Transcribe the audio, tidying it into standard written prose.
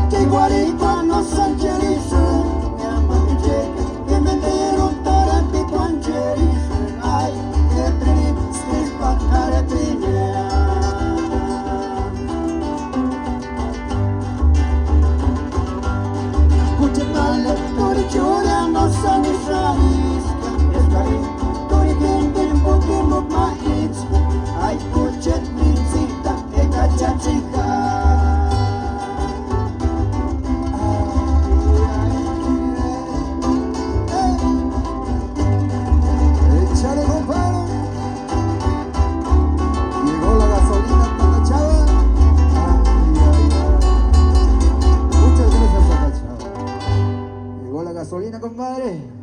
Che guarito non sancerisce, mia manice, che me vero tore di quancerisce, ai, che trip, sti spaccare pinea. Cuce male, tori giuria, non sanni shanisca, e spari, tori gendin, buki muk ma itzka, ai, cuce minzita, e cacciaccica. Gasolina, compadre.